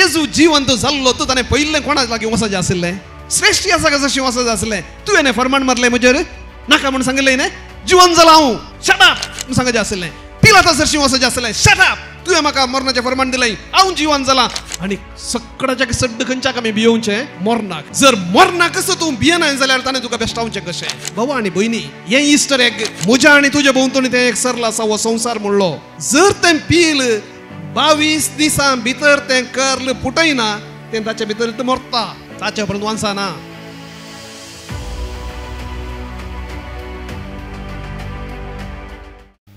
जेजू जिवंत जाल्लो तो ताणें पयलें कोणाक लागीं वचोचें आशिल्लें श्रेष्ठ आसा कशें वचोचें आसलें तुवें फर्माण मारलें म्हजेर नाका म्हूण सांगलें न्ही जिवन जाला हांव शट अप म्हूण सांगचें आसलें पिलातासरशीं वचोचें आसलें शट अप तुवें म्हाका मरणाचें फर्माण दिलें हांव जिवन जाला आनी सगळ्याच्या सड्ड खंयच्याक आमी भियोवचें मरणाक जर मरणाक तूं भियेना जाल्यार ताणें तुका बेश्टावचें कशें भावा आनी भयणी हें इस्टर एग म्हज्या आनी तुज्या भोंवतणी तें एक सरला आसा हो संवसार म्हणलो जर तें पील 22 दिसां भितर तें कर्ल फुटयना तें ताचे भितर तें मरता ताचे उपरांत वांचना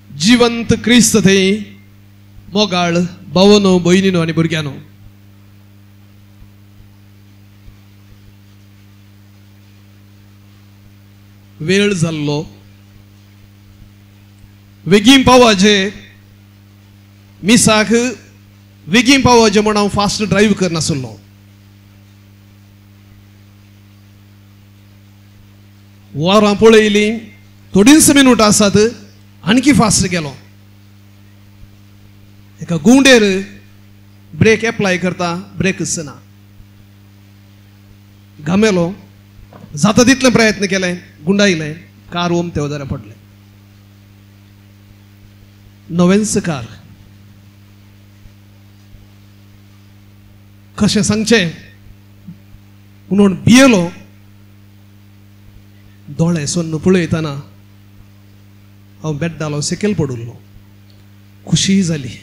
जिवंत क्रिस्त थंय मोगाळ भावनो भयणीनो आनी भुरग्यानो वेळ जाल्लो बेगीन पावचें मिसाक बेगीन पावचें म्हूण हांव फास्ट ड्रायव्ह करनासलो वरां पळयलीं थोडींच मिनटां आसात आणखी फास्ट गेलो एका गुंडेर ब्रेक एप्लाय करता ब्रेकच ना घामेलो जाता तितलें प्रयत्न केले गुंडायलें कार ओमते उदारा पडलें नवेंच कार कशें सांगचें म्हणून भियेलो दोळे सोन्न पळयतना हांव बेड्डालो सकयल पडुल्लो खुशी जाली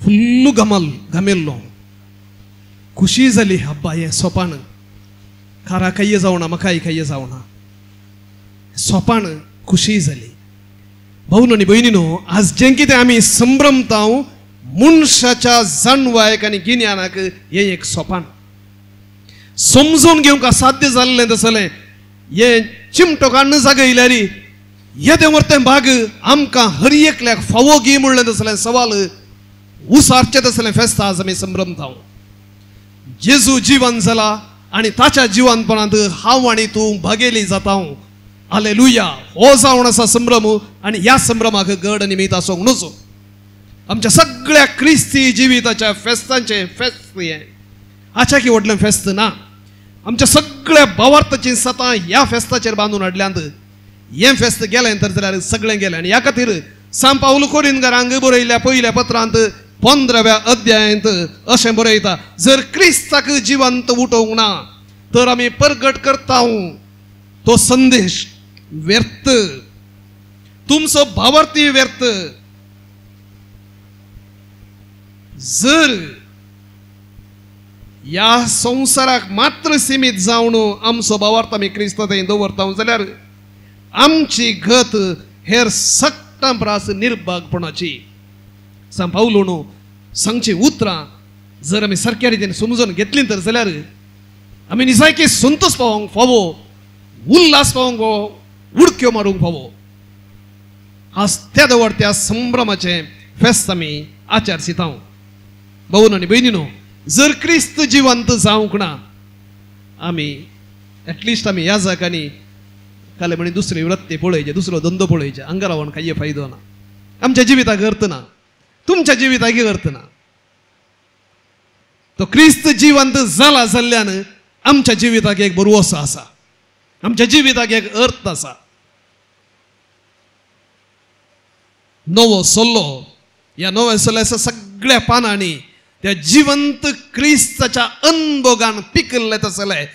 फुल्ल घामेल्लो खुशी जाली हब्बा हें सोपान कारा काही जावना म्हाकाय काही जावना सोपान खुशी जाली भाऊनो आनी भयणीनो आज जें कितें आमी संभ्रमता मनशाच्या जाणवायक आनी गिन्यानाक हें एक सोपान समजून घेवंक असाध्य जाल्लें तसलें हें चिमटो काडून जागयल्यार येदें व्हरतें भाग आमकां हर एकल्याक फावो घे म्हणलें तसलें सवाल उसारचें तसलें फेस्त आज आमी संभ्रमता जेजू जिवन जाला आनी ताच्या जिवनपणांत हांव आनी तूं भागेली जाता हालेलुया हो जावन आसा संभ्रम आनी ह्या संभ्रमाक गड निमित आसूंक नजो आमच्या सगळ्या क्रिस्ती जिविताच्या फेस्तांचें फेस्त हें हाच्या की व्हडलें फेस्त ना आमच्या सगळ्या भावार्थाचीं सतां ह्या फेस्ताचेर बांदून हाडल्यांत हें फेस्त गेलें तर जाल्यार सगळें गेलें आनी ह्या खातीर सांत पावल कोरिंथकारांक बरयल्ल्या पयल्या पत्रांत 15व्या अध्यायांत अशें बरयता जर क्रिस्ताक जिवंत उठोवंक ना तर आमी परगट करता तो संदेश व्यर्थ तुमचो भावार्थी व्यर्थ जर ह्या संवसाराक मात्र सीमित जावन आमचो भावार्थ आमी क्रिस्त थंय दवरता जाल्यार आमची गत हेर सक्तां प्रास निर्भागपणाची सांत पावल सांगची उतरां जर आमी सारक्या रितीन समजून घेतलीं तर जाल्यार आमी निजायकी संतोश पावोंक फावो उल्हास पावोंक उडक्यो मारूंक फावो आज त्या दवरत्या संभ्रमाचें फेस्त आमी आचारसिता भाऊनो आनी भयणीनो जर क्रिस्त जिवंत जावंक ना आमी एटलिस्ट आमी ह्या जागांनी काले म्हणी दुसरी वृत्ती पळयचे दुसरो धंदो पळयचे हांगा रावन काही फायदो ना आमच्या जिविताक अर्थ ना तुमच्या जिविताक अर्थ ना तो क्रिस्त जिवंत जाला जाल्ल्यान आमच्या जिविताक एक बरोसो आसा आमच्या जिविताक एक अर्थ आसा नवो सल्लो ह्या नव्या सल्ल्याच्या सगळ्या पानांनी त्या जिवंत क्रिस्ताच्या अनुभोगान पिकल्ले तसले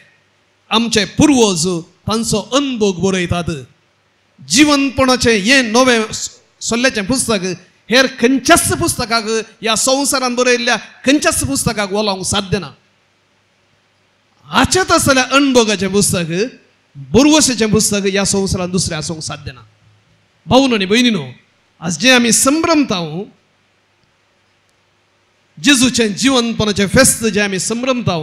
आमचे पूर्वज तांचो अनुभोग बरयतात जिवंतपणाचें हें नवें सल्ल्याचें पुस्तक हेर खंयच्याच पुस्तकाक ह्या संवसारान बरयल्ल्या खंयच्याच पुस्तकाक वळोवंक साध्य ना हाचे तसल्या अनुभोगाचें पुस्तक बरवशेचें पुस्तक ह्या संवसारान दुसरें आसूंक साध्य ना भाऊनो आनी भयणीनो आज जें आमी संभ्रमता जेजूचें जिवंतपणाचें फेस्त जें आमी संभ्रमता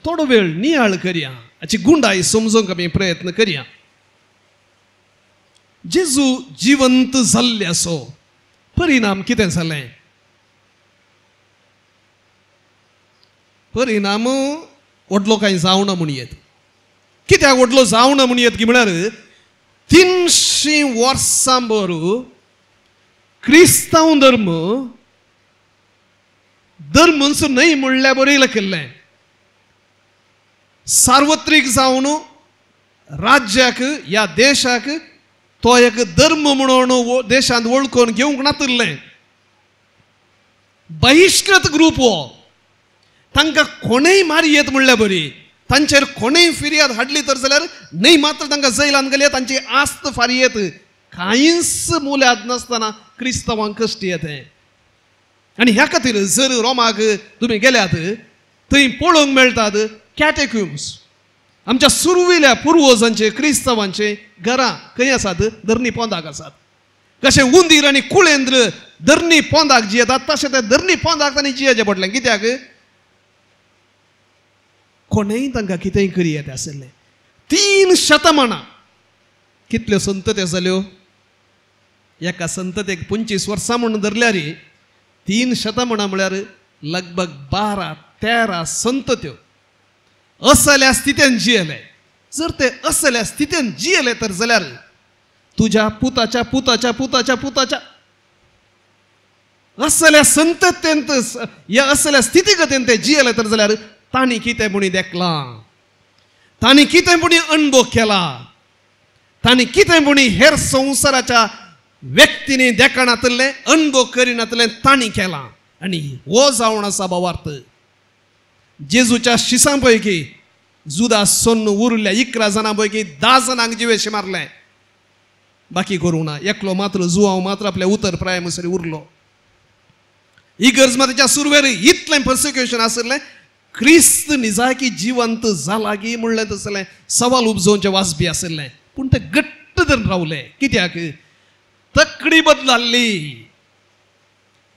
थोडो वेळ नियाळ करया हाची गुंडाय समजूंक आमी प्रयत्न करया जेजू जिवंत जाल्ल्याचो परिणाम कितें जालें परिणाम व्हडलो कांय जावना म्हूण येत कित्याक व्हडलो जावना म्हूण येत की म्हळ्यार 300 वर्सां भर क्रिस्तांव धर्म धर्म न्हय म्हणल्यार बरयलें केल्लें. सार्वत्रीक जावन राज्याक ह्या देशाक तो एक धर्म म्हणून देशांत वळखून घेवंक नातल्लें. बहिष्कृत ग्रूप हो, तांकां कोणेय मारी येत म्हणल्यार बरी, तांचेर कोणेय फिर्याद हाडली तर जाल्यार न्हय मात्र तांकां जैलांत घालयत, तांची आस्त फारयत. कांयच मोल्याद नासतना क्रिस्तांवांक कश्ट येते. आनी ह्या खातीर जर रोमाक तुमी गेल्यात थंय पळोवंक मेळटात कॅटेक्युम्स. आमच्या सुरविल्या पुर्वजांचे क्रिस्तांवांचे घरां खंय आसात? धरणी पोंदाक आसात. कशें उंदीर आनी कुळेंद्र धरणी पोंदाक जियेतात, तशें ते धरणी पोंदाक तांणी जियेचें पडलें. कित्याक? कोणेय तांकां कितेंय करी येता आसलें. 3 शतमानां कितल्यो संतत्यो जाल्यो? एका संततेक 25 वर्सां म्हणून धरल्यार 3 शतमानां म्हळ्यार लगभग 12-13 संतत्यो असल्या स्थितीन जियेले. जर ते असल्या स्थितीन जियेले तर जाल्यार तुज्या पुताच्या पुताच्या पुताच्या पुताच्या असल्या संततेंत ह्या असल्या स्थितीगतीन ते जियेले तर जाल्यार तांणी कितें म्हणी देखलां, तांणी कितें म्हणी अणभव केला, तांणी कितें म्हणी हेर संवसाराच्या व्यक्तींनी देखनातलें अणभव करिनातलें तांणी केलां. आनी हो जावन आसा भावार्थ. जेजूच्या शिसां पैकी जुदास सोन्न उरल्या 11 जाणां पैकी 10 जाणांक जिवेशी मारलें. बाकी करूं ना. एकलो मात्र जुआंव मात्र आपल्या उतर प्रायमसरी उरलो. इगर्ज मातेच्या सुरवेर इतलें पर्सिक्युशन आसलें. क्रिस्त निजाकी जिवंत जाला गी म्हणलें तसलें सवाल उपजोवचें वाजपी आसलें. पूण ते घट्ट धरून रावले. कित्याक? तकडी बदलाल्ली.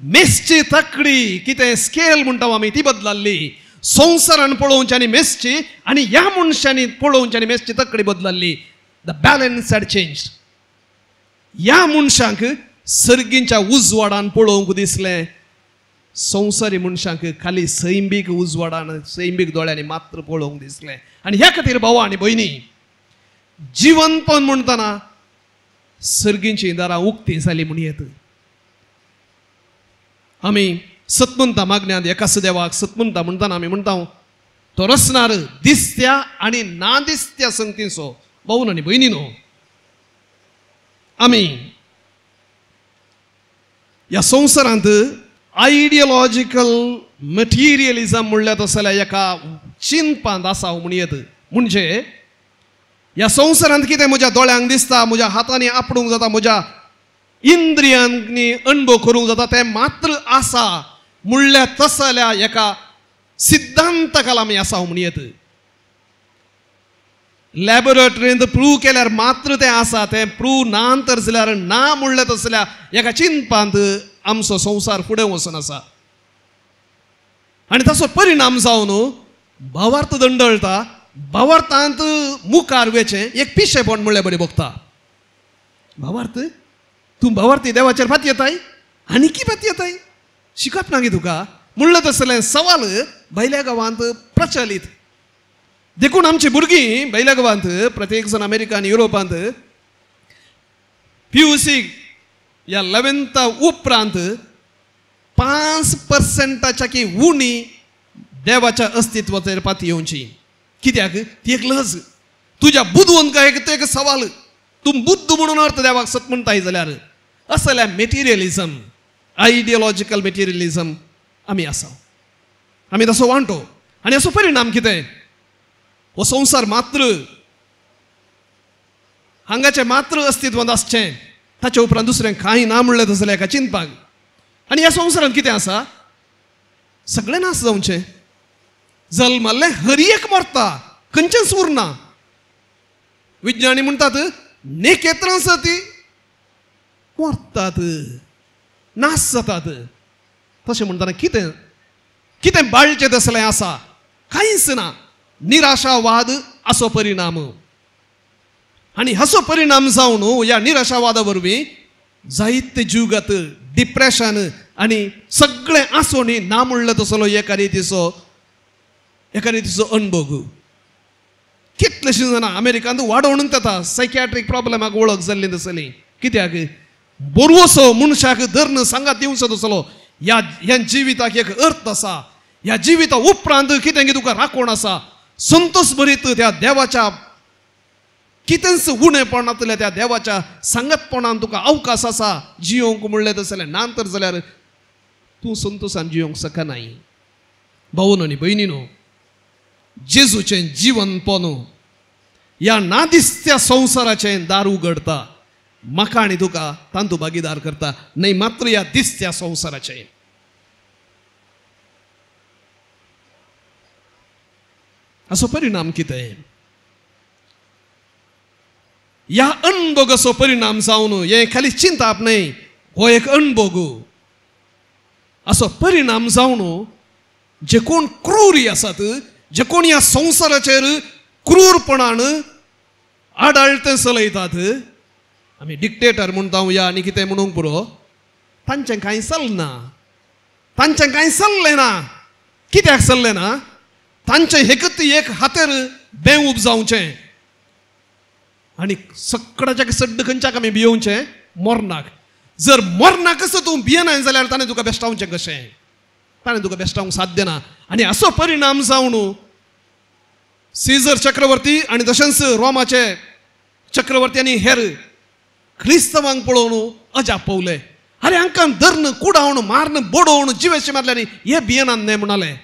मेसची तकडी कितें स्केल म्हणटा आमी ती बदलाल्ली. संवसारान पळोवची आनी मेसची आनी ह्या मनशांनी पळोवची आनी मेसची तकडी बदलाल्ली. The balance had changed. ह्या मनशांक सर्गींच्या उजवाडान पळोवंक दिसलें. संवसारी मनशांक खाली सैमीक उजवाडान सैमीक दोळ्यांनी मात्र पळोवंक दिसलें. आनी ह्या खातीर भावा आनी भयणी, जिवंतपण म्हणटना सर्गींची दारां उक्तीं जालीं म्हणयत. आमी सतमंता मागण्यांत एकाच देवाक सतमंता म्हणटना आमी म्हणटा तो रचणार दिसत्या आनी नादिसत्या संगतीचो. भाऊन आनी भयणीनो, आमी ह्या संवसारांत आयडियोलॉजिकल मटिरियलिझम म्हणल्यार तसल्या एका चिंतपांत आसा म्हणयत. म्हणजे ह्या संवसारांत कितें म्हज्या दोळ्यांक दिसता, म्हज्या हातांनी आपणूंक जाता, म्हज्या इंद्रियांनी अणभव करूंक जाता तें मात्र आसा म्हणल्यार तसल्या एका सिद्धांताक आमी आसा म्हणयत. लॅबोरेटरींत प्रूव केल्यार मात्र तें आसा, तें प्रूव ना तर जाल्यार ना म्हणल्यार तसल्या एका चिंतपांत आमचो संवसार फुडें वचून आसा. आनी ताचो परिणाम जावन भावार्थ दंडळटा. भावार्थांत मुखार वेचें एक पिशेपण म्हणल्यार बरें भोगता. भावार्थ तूं भावार्थी देवाचेर फाती येताय आनी की फाती येताय शिकप ना गे तुका म्हणलें तसलें सवाल भायल्या गांवांत प्रचलीत. देखून आमची भुरगीं भायल्या गांवांत प्रत्येक जण अमेरिका आनी युरोपांत PUC ह्या 11th उपरांत 5% की उणी देवाच्या अस्तित्वाचेर फाती येवची. कित्याक? ती एक लज. तुज्या बुदवंतायक तो एक सवाल. तूं बुद्ध म्हणून अर्थ देवाक सत म्हणटाय जाल्यार असल्या मेटिरियलिझम, आयडियोलॉजिकल मेटिरियलिझम आमी आसा. आमी तसो वांटो. आनी असो परिणाम कितें? हो संवसार मात्र हांगाचें मात्र अस्तित्वांत आसचें, ताचे उपरांत दुसरें कांय ना म्हणलें तसलें एका चिंतपाक. आनी ह्या संवसारांत कितें आसा? सगळें नास जावचें. जल्माल्लें हरी एक मरता, खंयचेंच उरना. विज्ञानी म्हणटात नेकेत्रां सती मरतात, नास जातात. तशें म्हणटना कितें कितें बाळचें तसलें आसा? कांयच ना. निराशावाद असो परिणाम. आनी हाचो परिणाम जावन ह्या निराशावादा वरवीं जायते जीवगत डिप्रेशन आनी सगळें आसोनी ना म्हणलें तसलो एका रितीचो अणभव. कितलेशीं जाणां अमेरिकांत वाडोवणूच येता सायकॅट्रीक प्रॉब्लेमाक वळख जाल्ली तसली. कित्याक? बरवसो मनशाक धर्न सांगात दिवचो तसलो ह्या जिविताक एक अर्थ आसा, ह्या जिविता उपरांत कितें तुका राखण आसा, संतोष भरीत त्या देवाच्या कितेंच उणेपणांतल्या त्या देवाच्या सांगतपणान तुका अवकाश आसा जियोंक म्हणलें तशें नांतर जाल्यार तूं संतोषान जियोंक शकनाय. भाऊन आनी भयणीनो, जेजूचें जीवन पोंदू ह्या नादिस्त्या संवसाराचें दार उगडता, म्हाका आनी तुका तांतू भागीदार करता, न्हय मात्र ह्या दिसत्या संवसाराचें. असो परिणाम कितें? ह्या अणभोगाचो परिणाम जावन हे खाली चिंताप न्हय, हो एक अणभोग. असो परिणाम जावन जे कोण क्रूरी आसात, जे कोण ह्या संवसाराचेर क्रूरपणान आडाळतें चलयतात, आमी डिक्टेटर म्हणटा या आनी कितें म्हणूंक पुरो, तांचें कांय चलना, तांचें कांय चल्लें ना. कित्याक चल्लें ना? तांचें एकच एक हातेर बेऊब जावचें आनी सगळ्याच्या सड्ड खंयच्याक आमी भियोवचें? मरणाक. जर मरणाकच तूं भियेनाय जाल्यार ताणें तुका बेश्टावचें कशें? ताणें तुका बेश्टावंक साध्य ना. आनी असो परिणाम जावन सीझर चक्रवर्ती आनी तशेंच रोमाचे चक्रवर्ती आनी हेर क्रिस्तवांक पळोवन अजाप पावले. अरे हांकां धਰਨ कुडावन मारन बडोवन जिवेशी मारल्यानी हे भियेनात न्हय म्हणलें.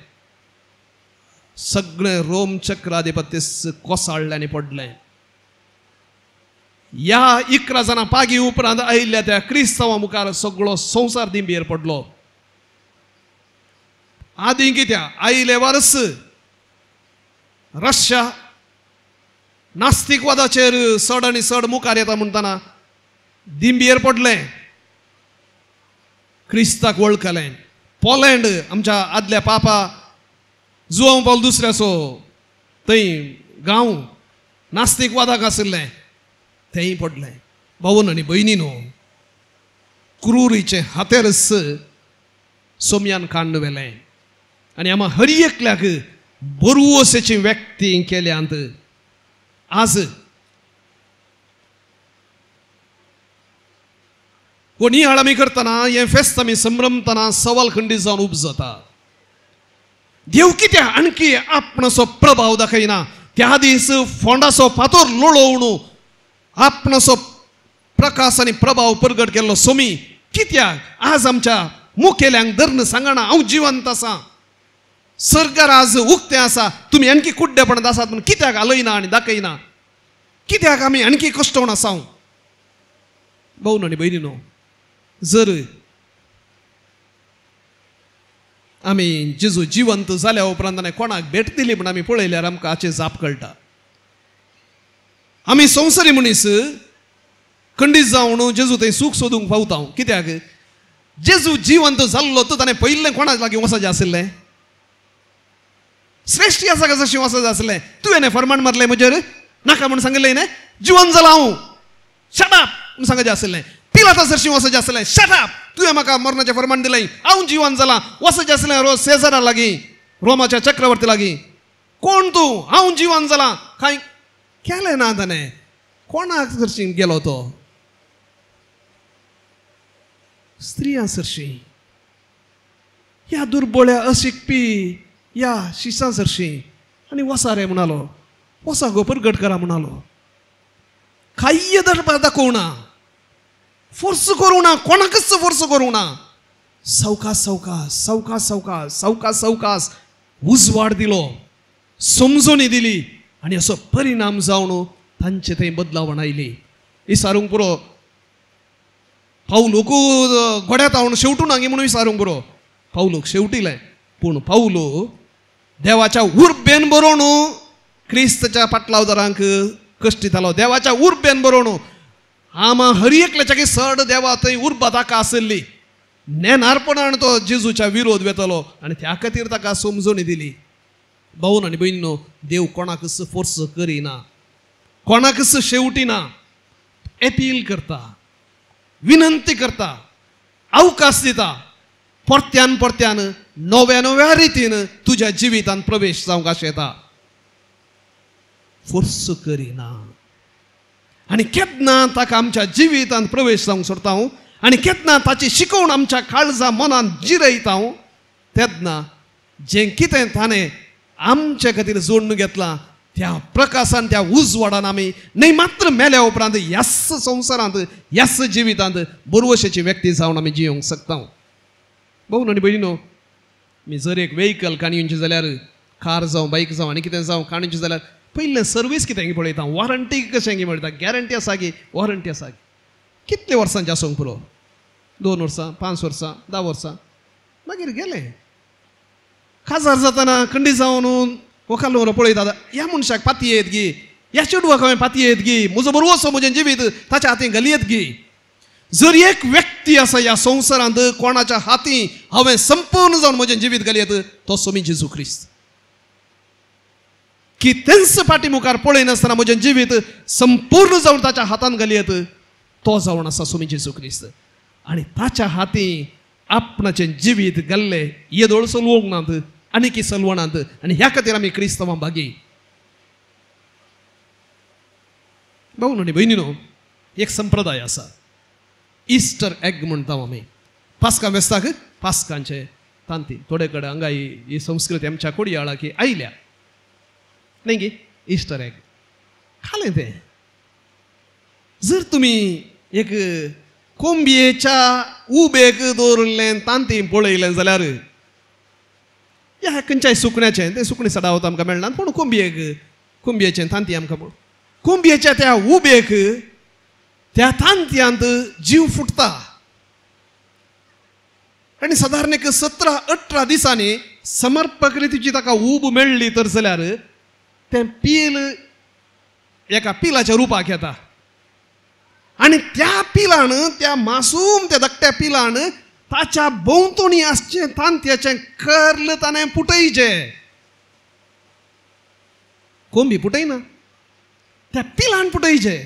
सगळें रोम चक्राधिपत्य कोसळ्ळें आनी पडलें. ह्या 11 जाणां पागी उपरांत आयिल्ल्या त्या क्रिस्तवां मुखार सगळो संवसार दिंबेर पडलो. आदीं कित्याक आयिल्ले वर्स रशिया नास्तिकवादाचेर चड आनी चड मुखार येता म्हणटना दिंबेर पडलें, क्रिस्ताक वळखलें. पोलंड आमच्या आदल्या पापा जुआंव पौल दुसऱ्याचो थंय गांव नास्तिकवादाक आशिल्लें, तेंय पडलें. भाऊन आनी भयणीनो, क्रूरीचें हातेरच सोम्यान काडून व्हेलें आनी आमी हर एकल्याक बरुवसेची व्यक्ती केल्यांत आज कोणी आमी करतना हें फेस्त आमी संभ्रमतना सवाल खंडीत जावन उब जाता. देव कित्याक आणखी आपणाचो प्रभाव दाखयना? त्या दीस फोंडाचो फातर लोळोवन आपणाचो प्रकाश आनी प्रभाव प्रगट केल्लो सोमी कित्याक आज आमच्या मुखेल्यांक धरून सांगना हांव जिवंत आसा, सर्गार आज उक्तें आसा, तुमी आणखी कुड्डेपणांत आसात म्हणून कित्याक आलयना आनी दाखयना? कित्याक आमी आणखी कश्टवण आसाव? भाऊन आनी भयणीनो, जर आमी जेजू जिवंत जाल्या उपरांत ताणें कोणाक भेट दिली म्हण आमी पळयल्यार आमकां हाचे जाप कळटा. आमी संवसारी मनीस खंडीत जावन जेजू थंय सूख सोदूंक पावता. कित्याक जेजू जिवंत जाल्लो तो ताणें पयलें कोणाक लागीं वचचें आशिल्लें? श्रेष्ठी आसा कशें वचचें आशिल्लें? तुवें फरमान मारलें म्हजेर, नाका म्हूण सांगिल्लें न्हय, जिवंत जाला हांव, शट अप म्हूण सांगचें आशिल्लें. पिलातासरशी वचचें आशिल्लें, शट अप, तुवें म्हाका मरणाचें फरमान दिलें, हांव जिवंत जाला. वचचें आशिल्लें रोज सेजारा लागीं, रोमाच्या चक्रवर्ती लागीं. कोण तूं? हांव जिवंत जाला. कांय केलें ना ताणें. कोणाक सरशी गेलो तो? स्त्रियां सरशी, ह्या दुर्बळ्या अशिकपी ह्या शिसां सरशी. आनी वसा रे म्हणालो, वसा गो प्रगट करा म्हणालो. कांय दाखोवना, फोर्स करूं ना, कोणाकच फोर्स करूं ना. सावकास सावकास सावकास सावकास सावकास सावकास उजवाड दिलो, समजोनी दिली आनी असो परिणाम जावन तांचे थंय बदलावण आयली. विचारूंक पुरो, पावलूक गोड्यात हांव शेवटून हांगी म्हणून विचारूंक पुरो. पावलूक शेवटिलें, पूण पावलो देवाच्या उर्बेन बरोवन क्रिस्तच्या पाटलावदारांक कश्टितालो. देवाच्या उर्बेन बरोवन आमा हर एकल्याच्या चड देवा थंय उर्बा ताका आसली. नेनारपणान तो जेजूच्या विरोध वेतलो आनी त्या खातीर ताका समजोणी दिली. भाऊन आनी भयणीनो, देव कोणाकच फोर्स करिना, कोणाकच शेवटिना. एपील करता, विनंती करता, अवकाश दिता, परत्यान परत्यान नव्या नव्या रितीन तुज्या जिवितांत प्रवेश जावंक आशेता. फोर्स करिना आनी केन्ना ताका आमच्या जिवितांत प्रवेश जावंक सोदता. आनी केन्ना ताची शिकवण आमच्या काळजा मनान जिरयता तेन्ना जें कितें ताणें आमचे खातीर जोडून घेतलां त्या प्रकाशान त्या उजवाडान आमी न्ही मात्र मेल्या उपरांत ह्याच संवसारांत ह्याच जिवितांत बरोवशेची व्यक्ती जावन आमी जियोंक शकता. भाऊ आनी भयणीनो, मी जर एक वेहिकल काणयोची जाल्यार कार जावं बायक जावं आनी कितें जावं काणयोची जाल्यार पयलें सर्वीस कितें पळयता, वॉरंटी कशें गी म्हणटा, गॅरंटी आसा गी वॉरंटी आसा गी, कितले वर्सांचे आसूंक पुरो, 2 वर्सां 5 वर्सां 10 वर्सां मागीर गेलें. काजार जाताना खंडी जावन वखाल पळयता ह्या मनशाक पाती येत गी, ह्या चेडवाक हांवें पाती येत गी, म्हजो बरोवसो म्हजें जिवीत ताच्या हातीन घालयत गी. जर एक व्यक्ती आसा ह्या संवसारांत कोणाच्या हाती हांवें संपूर्ण जावन म्हजें जिवीत घालयत तो सोमी जेजू ख्रिस्त. की तेंच फाटी मुखार पळयनासतना म्हजें जिवीत संपूर्ण जावन ताच्या हातान घालयत तो जावन आसा सोमी जेजू ख्रिस्त. आनी ताच्या हाती आपणाचें जिवीत घाल्लें येदोळ चलवंक नात आनी की चलवणांत. आनी ह्या खातीर आमी क्रिस्तवां भागी. भाऊ आनी भयणीनो, एक संप्रदाय आसा, इस्टर एग म्हणटा आमी. पास्का वेस्ताक पास्कांचे तांती थोडे कडेन हांगा ही संस्कृती आमच्या कोडयाळा की आयल्या न्ही गे इस्टर एग खालें तें. जर तुमी एक कोंबयेच्या उबेक दवरलें तांती पळयलें जाल्यार ह्या खंयच्याय सुकण्याचें तें सुकणें सदावत आमकां मेळना, पूण कोंबयेचें तांती आमकां कोंबयेच्या त्या उबेक त्या तांतयांत जीव फुटता. आनी सादारण एक 17-18 दिसांनी समर्पक रितीची ताका ऊब मेळ्ळी तर जाल्यार तें पील एका पिलाच्या रुपाक येता. आनी त्या पिलान त्या मासूम त्या धाकट्या पिलान ताच्या भोंवतणी आसचें तांतयाचें कर्ल ताणें पुटयचें. कोंबी पुटयना, त्या पिलान पुटयचें.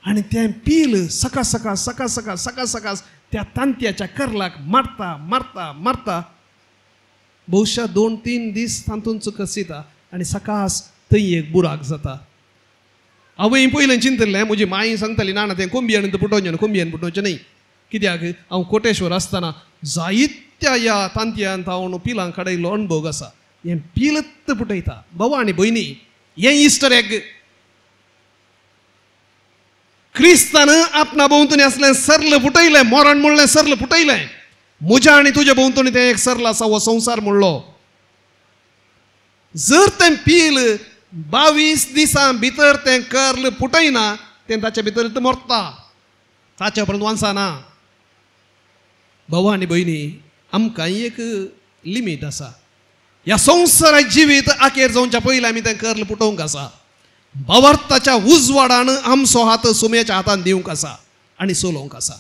आनी तें पील सकाळ सकाळ त्या तांतयाच्या कर्लाक मारता मारता मारता भोवशा 2-3 दीस तांतून कसिता आनी सकाळ थंय एक बुराक जाता. हांवें पयलें चिंतलें, म्हजी माई सांगताली ना तें कोंबयेन पुटोवचें, कोंबयेन पुटोवचें न्ही. कित्याक हांव कोटेश्वर आसतना जायत्या ह्या तांतयांत हांव पिलांक काडयल्लो अणभव आसा. हें पिलत पुटयता. भावा आनी भयणी, हें इस्टर एग. क्रिस्तान आपणा भोंवतणी असलें सरल पुटयलें, मरण म्हणलें सरल पुटयलें. म्हज्या आनी तुज्या भोंवतणी तें एक सरल आसा हो संवसार म्हणलो. जर तें पील 22 दिसां भितर तें कर्ल पुटयना तें ताचे भितर मरता, ताचे उपरांत वांचना. भावा आनी भयणी, आमकां एक लिमीट आसा. ह्या संवसाराचें जिवीत आखेर जावच्या पयलीं आमी तें कर्ल पुटोवंक आसा. भावार्थाच्या उजवाडान आमचो हात सुमयाच्या हातान दिवंक आसा आनी चलोवंक आसा.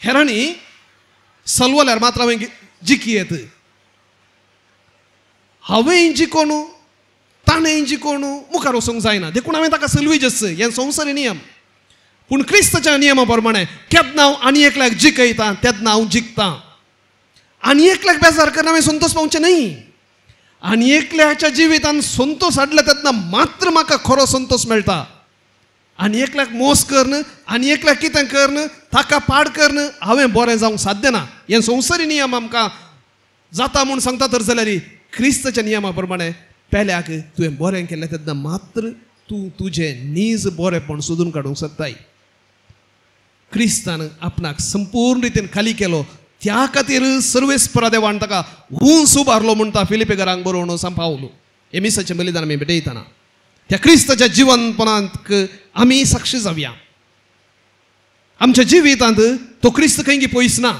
हेरांनी चलवल्यार मात्र हांवें जिखयेत. हांवें जिखोन ताणें जिखोन मुखार वचूंक जायना, देखून हांवें ताका चलवीचेंच. हें संवसारी नियम. पूण क्रिस्ताच्या नियमा प्रमाणे केन्ना हांव आनी एकल्याक जिखयता तेन्ना हांव जिखतां. आनी एकल्याक बेजार करना हांवें संतोश पावचें न्ही. आनी एकल्याच्या जिवितान संतोश हाडला तेन्ना मात्र म्हाका खरो संतोश मेळटा. आनी एकल्याक मोस करन आनी एकल्याक कितें करन ताका पाड करन हांवें बरें जावंक साध्य ना. हें संवसारी नियम आमकां जाता म्हूण सांगता तर जाल्यार क्रिस्ताच्या नियमा प्रमाणे पेल्याक तुवें बरें केलें तेन्ना मात्र तूं तुजें नीज बरेंपण सोदून काडूंक शकताय. क्रिस्तान आपणाक संपूर्ण रितीन खाली केलो, त्या खातीर सर्वेस्परा देवान ताका उंच उबारलो म्हणटा फिलिपेकारांक बरोवन सांपावलो. एमिसाचें बलिदान आमी भेटयतना त्या क्रिस्ताच्या जिवंतपणांत आमी साक्षी जावया. आमच्या जिवितांत तो क्रिस्त खंय पयस ना.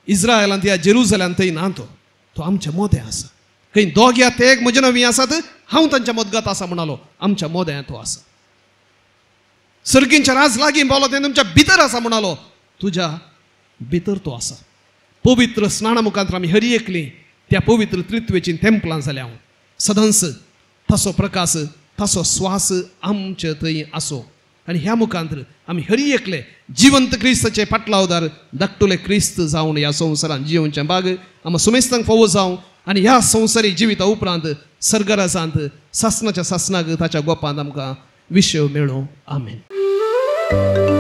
इस्रायलांत या जेरुसलेमांत थंय ना तो आमच्या मोदें आसा. खंय दोग्यात एक म्हजे नवी आसात, हांव तांच्या मदगत आसा म्हणालो. आमच्या मोदें तो आसा. सर्गींच्या राज लागीं पावलो तें तुमच्या भितर आसा म्हणालो. तुज्या भितर तो आसा. पवित्र स्नाना मुखांतर आमी हरी एकली त्या पवित्र त्रित्वेची तेंपलां जाल्या. हांव सदांच तसो प्रकाश तसो स्वास आमचे थंय आसो. आनी ह्या मुखांतर आमी हरी एकले जिवंत क्रिस्ताचे पाटलावदार धाकटुले क्रिस्त जावन ह्या संवसारांत जियोवचे बाग आमी सुमेस्तांक फावो जावं आनी ह्या संवसारी जिविता उपरांत सर्गरासांत सासनाच्या सासनाक ताच्या गोपांत आमकां विशय मेळो. आमेन.